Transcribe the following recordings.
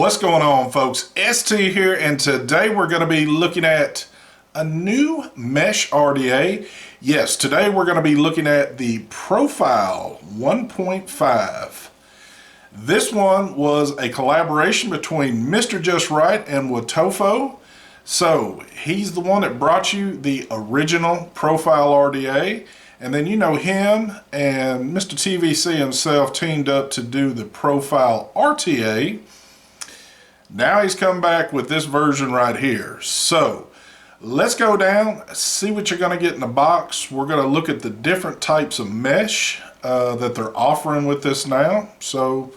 What's going on, folks? ST here, and today we're going to be looking at a new mesh RDA. Yes, today we're going to be looking at the Profile 1.5. This one was a collaboration between Mr. Just Right and Wotofo. So he's the one that brought you the original Profile RDA, and then you know him and Mr. TVC himself teamed up to do the Profile RTA. Now he's come back with this version right here. So let's go down, see what you're going to get in the box. We're going to look at the different types of mesh that they're offering with this now. So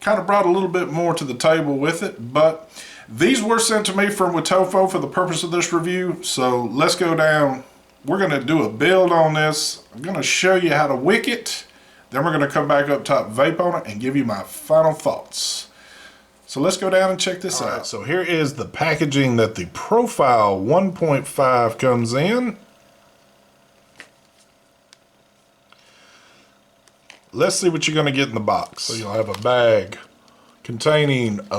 kind of brought a little bit more to the table with it, but these were sent to me from Wotofo for the purpose of this review. So let's go down. We're going to do a build on this. I'm going to show you how to wick it. Then we're going to come back up top, vape on it, and give you my final thoughts. So let's go down and check this out. So here is the packaging that the Profile 1.5 comes in. Let's see what you're going to get in the box. So you'll have a bag containing this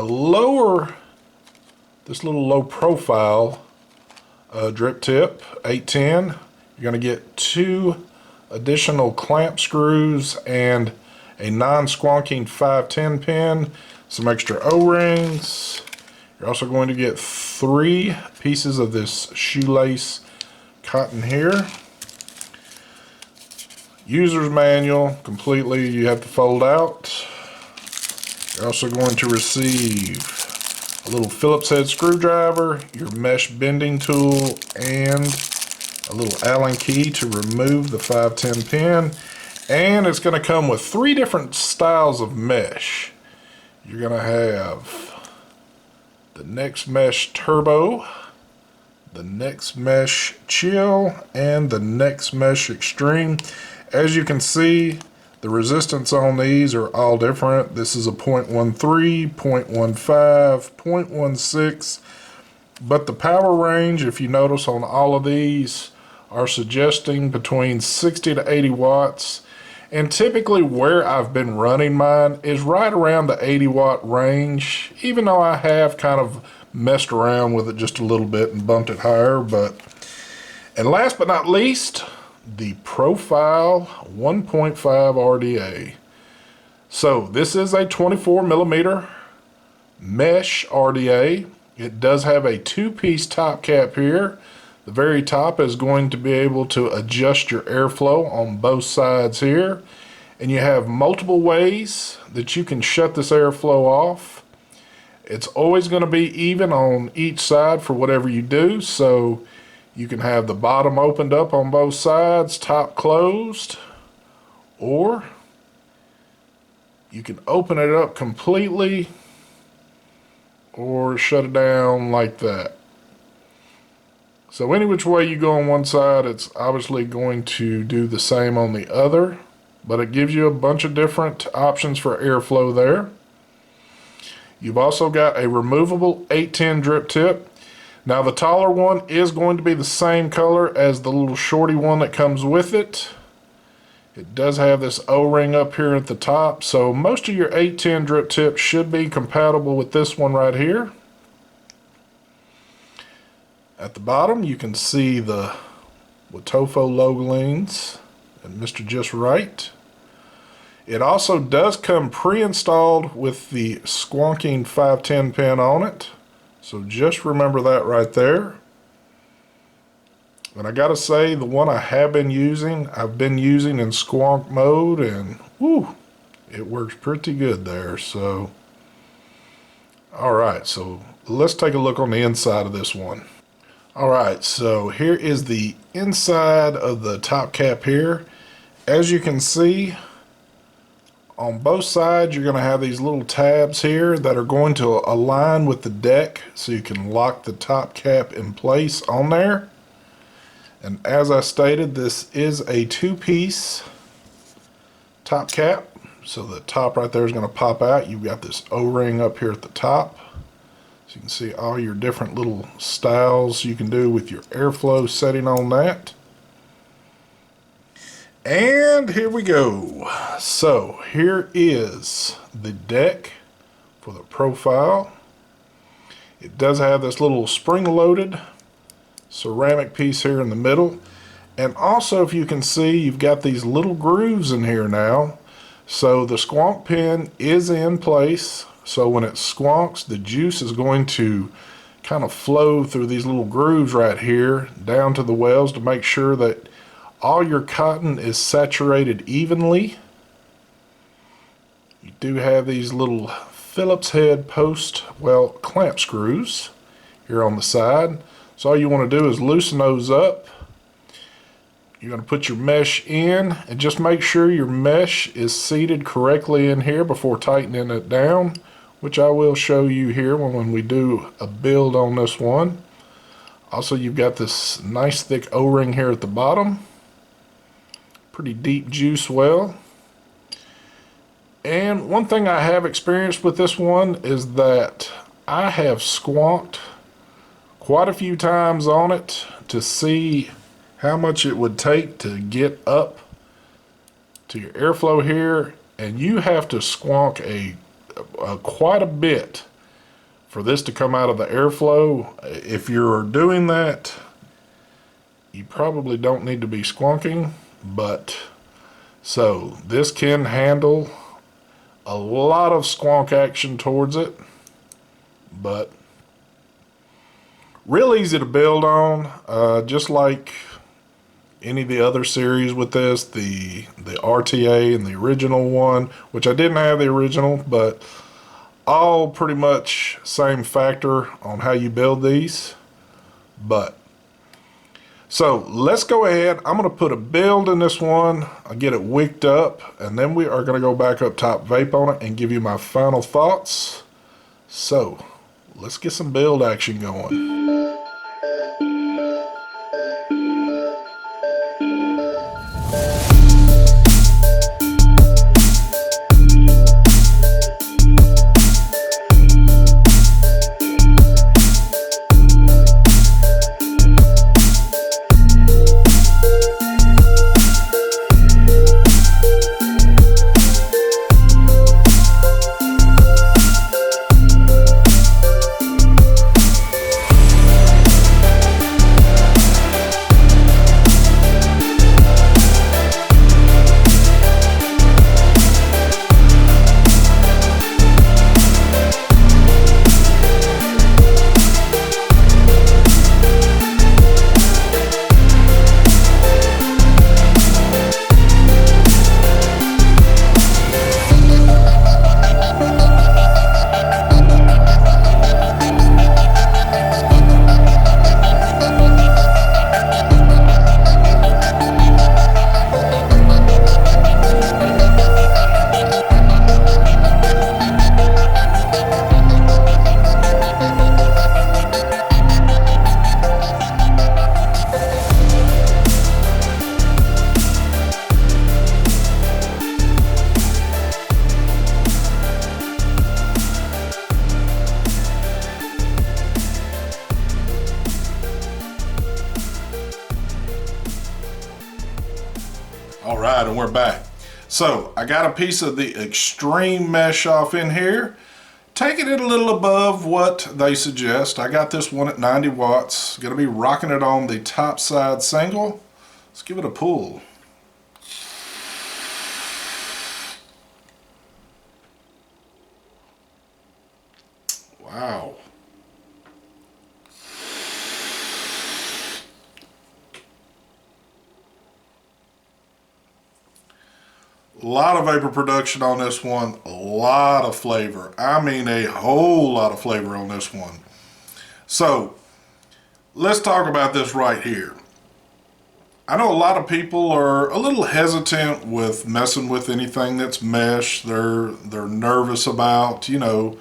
little low profile drip tip, 810. You're going to get 2 additional clamp screws and a non-squonking 510 pin. Some extra O-rings. You're also going to get 3 pieces of this shoelace cotton here. User's manual, completely, you have to fold out. You're also going to receive a little Phillips head screwdriver, your mesh bending tool, and a little Allen key to remove the 510 pin. And it's going to come with 3 different styles of mesh. You're going to have the Next Mesh Turbo, the Next Mesh Chill, and the Next Mesh Extreme. As you can see, the resistance on these are all different. This is a 0.13, 0.15, 0.16, but the power range, if you notice on all of these, are suggesting between 60 to 80 watts. And typically where I've been running mine is right around the 80 watt range, even though I have kind of messed around with it just a little bit and bumped it higher. And last but not least, the Profile 1.5 RDA. So this is a 24 millimeter mesh RDA. It does have a 2-piece top cap here. The very top is going to be able to adjust your airflow on both sides here. And you have multiple ways that you can shut this airflow off. It's always going to be even on each side for whatever you do. So you can have the bottom opened up on both sides, top closed, or you can open it up completely or shut it down like that. So any which way you go on one side, it's obviously going to do the same on the other, but it gives you a bunch of different options for airflow there. You've also got a removable 810 drip tip. Now the taller one is going to be the same color as the little shorty one that comes with it. It does have this O-ring up here at the top, so most of your 810 drip tips should be compatible with this one right here. At the bottom, you can see the Wotofo logolines and Mr. Just Right. It also does come pre-installed with the squonking 510 pin on it. So just remember that right there. And I gotta say, the one I have been using, I've been using in squonk mode, and whoo, it works pretty good there. So, alright, so let's take a look on the inside of this one. Alright, so here is the inside of the top cap here. As you can see, on both sides you're going to have these little tabs here that are going to align with the deck so you can lock the top cap in place on there. And as I stated, this is a 2-piece top cap. So the top right there is going to pop out. You've got this O-ring up here at the top. So you can see all your different little styles you can do with your airflow setting on that. And here we go. So here is the deck for the Profile. It does have this little spring-loaded ceramic piece here in the middle. And also, if you can see, you've got these little grooves in here now. So the squonk pin is in place. So when it squonks, the juice is going to kind of flow through these little grooves right here down to the wells to make sure that all your cotton is saturated evenly. You do have these little Phillips head post, well, clamp screws here on the side. So all you want to do is loosen those up. You're going to put your mesh in and just make sure your mesh is seated correctly in here before tightening it down, which I will show you here when we do a build on this one. Also, you've got this nice thick O-ring here at the bottom. Pretty deep juice well. And one thing I have experienced with this one is that I have squonked quite a few times on it to see how much it would take to get up to your airflow here, and you have to squonk quite a bit for this to come out of the airflow. If you're doing that, you probably don't need to be squonking, but so this can handle a lot of squonk action towards it, but real easy to build on, just like any of the other series with this, the RTA and the original one, which I didn't have the original, but all pretty much same factor on how you build these. But so let's go ahead. I'm going to put a build in this one. I'll get it wicked up, and then we are going to go back up top, vape on it, and give you my final thoughts. So let's get some build action going. Alright, and we're back. So I got a piece of the extreme mesh off in here, taking it a little above what they suggest. I got this one at 90 watts, going to be rocking it on the top side single. Let's give it a pull. Wow. A lot of vapor production on this one, a lot of flavor. I mean a whole lot of flavor on this one. So let's talk about this right here. I know a lot of people are a little hesitant with messing with anything that's mesh. They're nervous about, you know,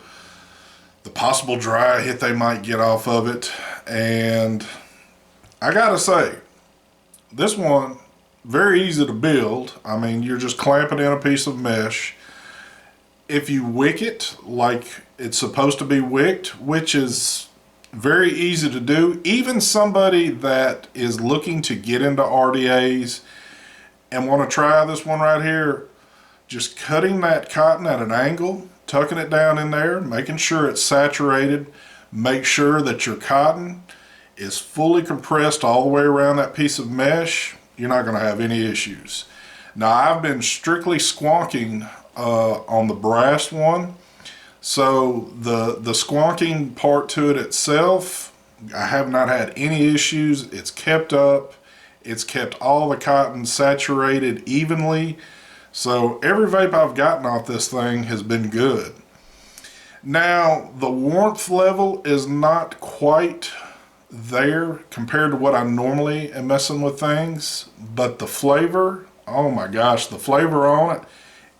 the possible dry hit they might get off of it. And I gotta say, this one, very easy to build. I mean, you're just clamping in a piece of mesh. If you wick it like it's supposed to be wicked, which is very easy to do, even somebody that is looking to get into RDAs and want to try this one right here, just cutting that cotton at an angle, tucking it down in there, making sure it's saturated, Make sure that your cotton is fully compressed all the way around that piece of mesh. You're not going to have any issues. Now, I've been strictly squonking on the brass one, so the squonking part to it itself, I have not had any issues. It's kept up. It's kept all the cotton saturated evenly. So every vape I've gotten off this thing has been good. Now, the warmth level is not quite there compared to what I normally am messing with things, but the flavor, oh my gosh, the flavor on it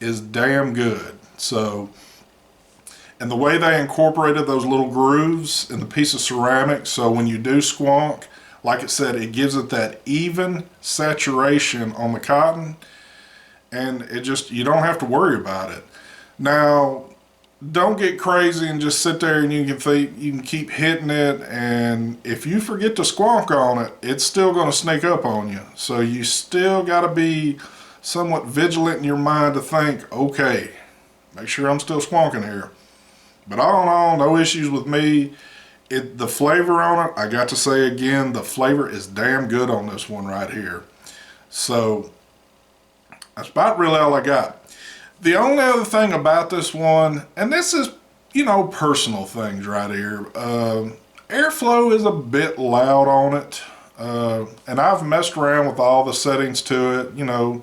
is damn good. So, and the way they incorporated those little grooves in the piece of ceramic, so when you do squonk, like it said, it gives it that even saturation on the cotton, and it just, you don't have to worry about it. Now, don't get crazy and just sit there and you can keep hitting it, and if you forget to squonk on it, it's still going to sneak up on you. So you still got to be somewhat vigilant in your mind to think, okay, make sure I'm still squonking here. But all in all, no issues with me. The flavor on it, I got to say again, the flavor is damn good on this one right here. So that's about really all I got. The only other thing about this one, and this is, you know, personal things right here. Airflow is a bit loud on it. And I've messed around with all the settings to it, you know.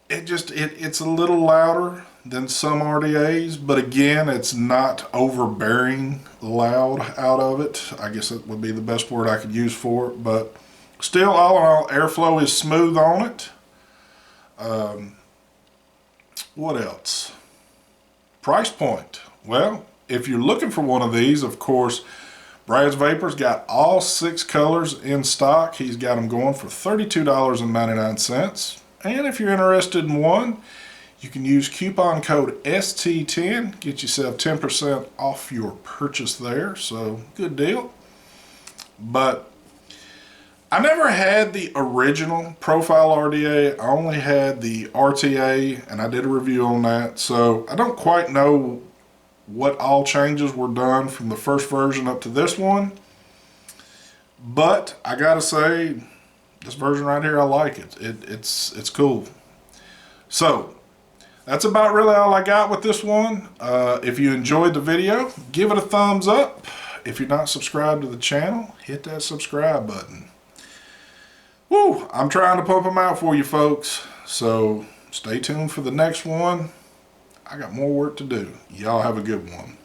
It's a little louder than some RDAs, but again, it's not overbearing loud out of it. I guess that would be the best word I could use for it, but still, all in all, airflow is smooth on it. What else? Price point. Well, if you're looking for one of these, of course, Brad's Vapors got all 6 colors in stock. He's got them going for $32.99. And if you're interested in one, you can use coupon code ST10, get yourself 10% off your purchase there, so good deal. But I never had the original Profile RDA, I only had the RTA, and I did a review on that, so I don't quite know what all changes were done from the first version up to this one. But I gotta say, this version right here, I like it. It's cool. So, that's about really all I got with this one. If you enjoyed the video, give it a thumbs up. If you're not subscribed to the channel, hit that subscribe button. Woo! I'm trying to pump them out for you folks. So stay tuned for the next one. I got more work to do. Y'all have a good one.